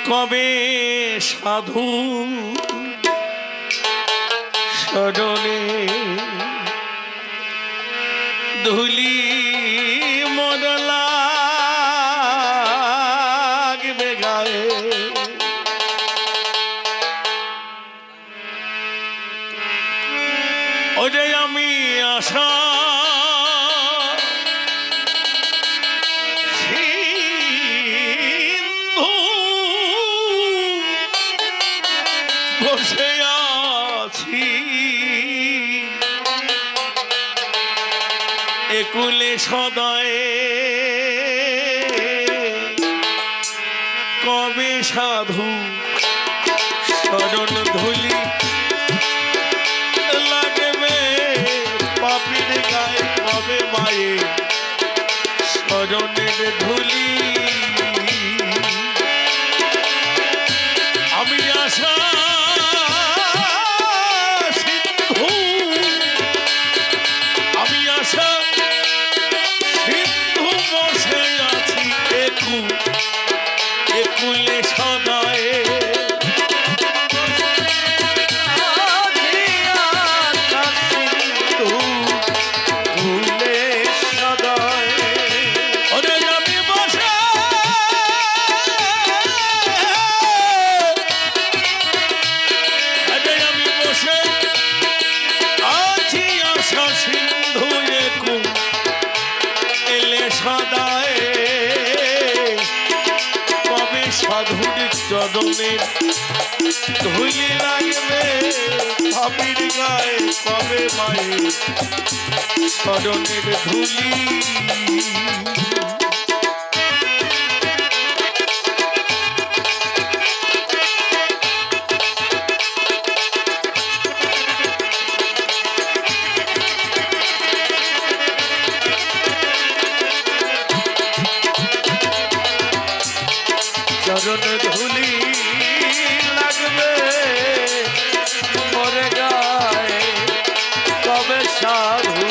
কবে সাধু সরণে ধুলি মরলা গায়ে ওরে আমি আশা বসে আছি একুলে সদয়ে কবে সাধু শরণ ধুলি লাগবে পাপির গায়ে কবে মায়ে শরণের ধুলি আমি আশা একুলে সদয়ে সাধুর চরণের ধুলি লাগবে ভাবির গায়ে কবে মায়ের শরণের ধুলি চরণ ধুলি লাগবে মরে গায়ে কবে সাধু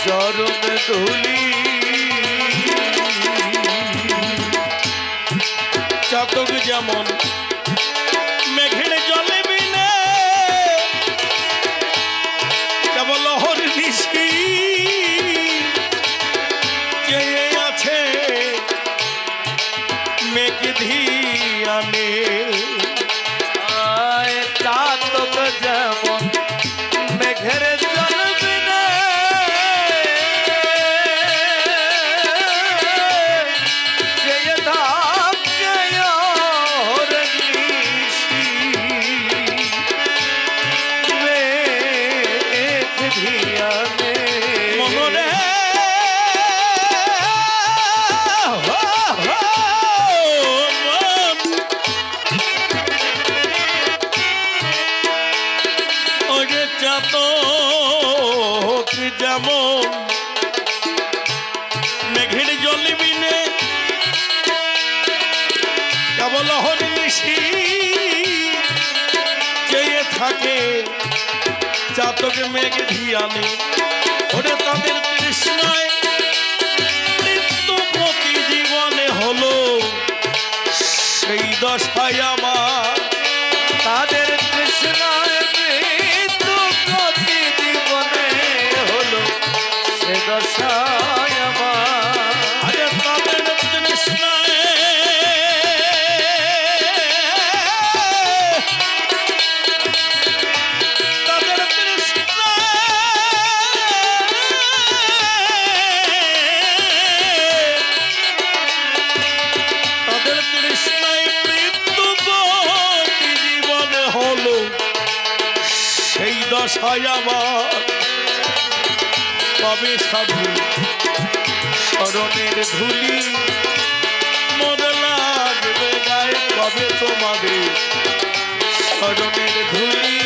চরণ ধুলি চাতক যেমন মেঘের জলে বিনে কেবল লহর নিশি চেয়ে আছে মেঘ ধিয়ানে চাতক যেমন মেঘের জল বিনে চেয়ে থাকে মেঘ ধিয়ানে মনে চাতক যেমন মেঘের জল বিনে কেবল হরিণী চেয়ে থাকে চাতক মেঘ ধিয়ানে ওরে তাদের তৃষ্ণায় মৃত্যু প্রতি জীবনে হলো সেই দশায় আমার তাদের তৃষ্ণায় দশায় আমার তাদের তৃষ্ণায় তাদের তৃষ্ণায় মৃত্যু প্রতি জীবনে হলো সেই দশায় আমার কবে সাধু শরণের ধুলি মনে লাগবে গায়ে কবে তোমাদের শরণের ধুলি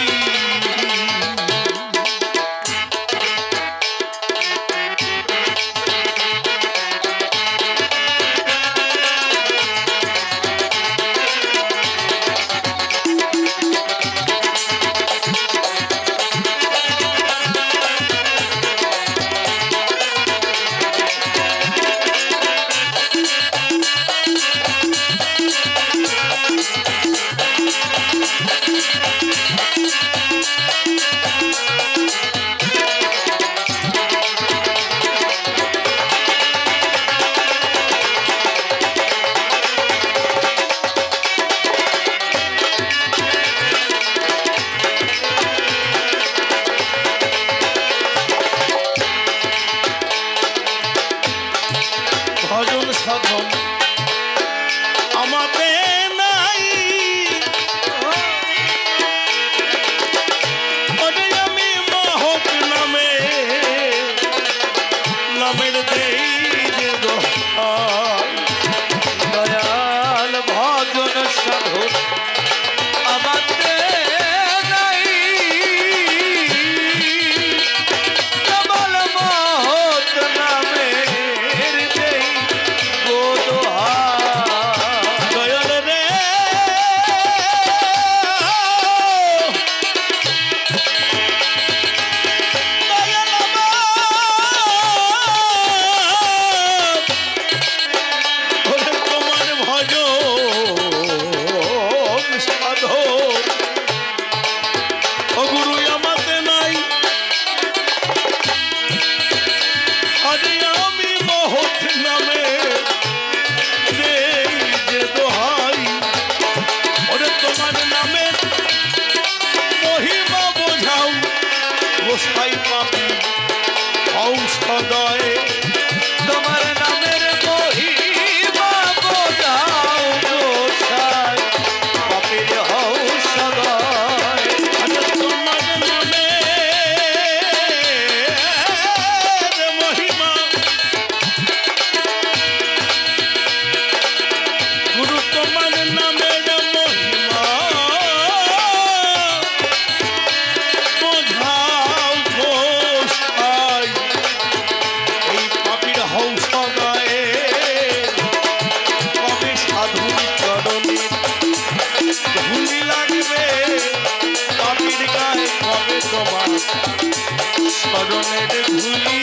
চরণের ধুলি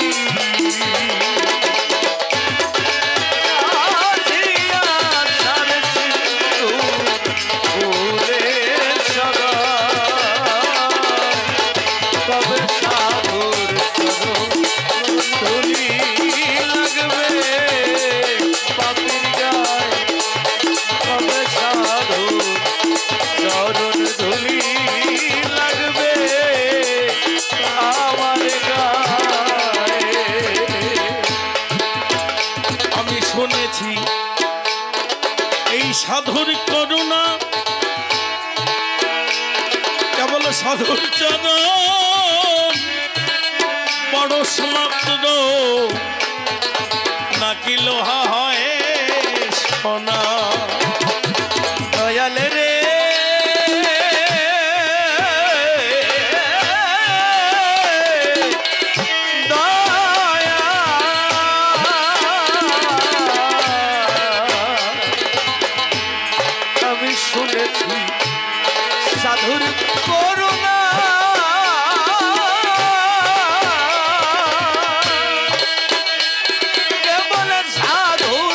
শুনেছি এই সাধুর করুণা কেবল সাধুর চরণ পরশ মাত্র নাকি লোহা হয় সোনা দয়াল রে শুনেছি সাধুর করুণা কেবল সাধুর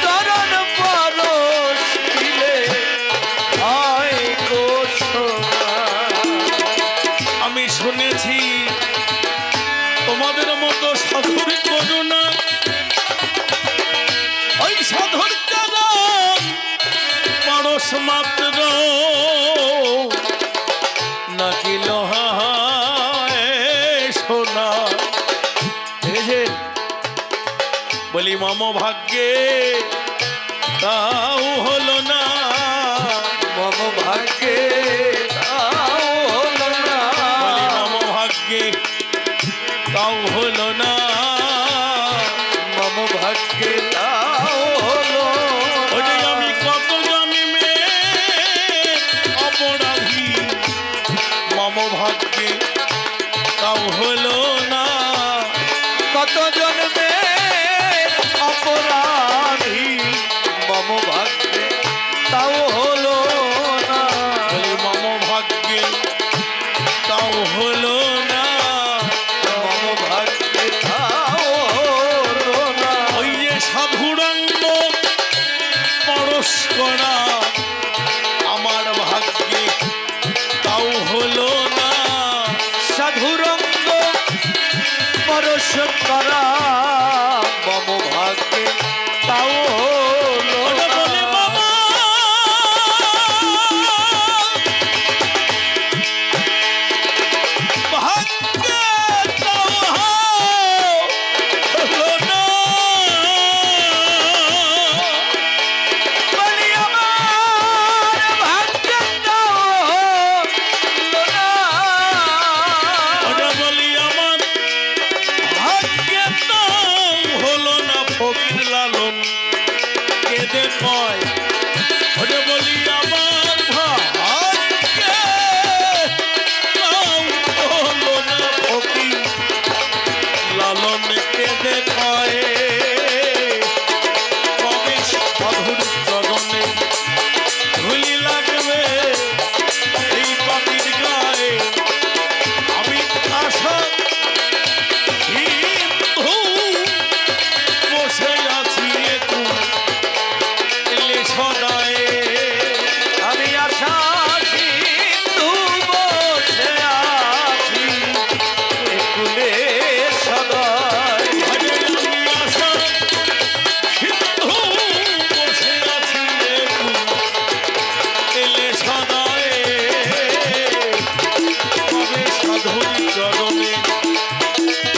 চরণ পরশ দিলে হয় গো সোনা। আমি শুনেছি তোমাদের মতো সাধুর করুণা ওই সাধুর চরণ পরশ মাত্র নাকি লোহা সোনা। বলি মম ভাগ্যে তাও হলো না মম ভাগ্যে তাও হলো না বলি মম ভাগ্যে তাও হলো না মম ভাগ্যে তাও হলো আমি কত জন্মে অপরাধী মম ভাগ্যে তাও হলো না কত জন্মে অপরাধী মম ভাগ্যে তাও হলো না মম ভাগ্যে তাও হলো না মম ভাগ্যে তাও হলো না ওই যে সাধুরঙ্গ পরশ করা আমার ভাগ্যে তাও হলো না সাধুরঙ্গ পরশ করা মম ভাগ্যে তাও হলো না বলে মামা ভাগ্যে তাও হলো না বলি আমার ভাগ্যে তাও হলো না বলি আমার ভাগ্যে তাও হলো না ফকির লালন কেঁদে কয় ওরে বলি আমার ভাগ্যে তাও হলো না ফকির লালন কেঁদে কয় কবে সাধুর চরণে ধুলি লাগবে এই পাখির গায়ে আমি আশা বসে আছি একটু এলে সদায় আমি আশা সিন্ধু বসে আছি একুলে সদায় আমি আশা সিন্ধু বসে আছি একটু এলে সদায় কবে সাধুর চরণে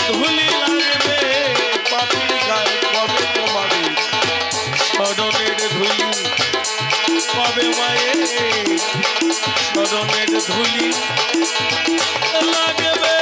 ধুলি লাগবে পাপির গায়ে কবে তোমাদের স্মরণের ধুলি কবে মায়ের স্মরণের ধুলি লাগবে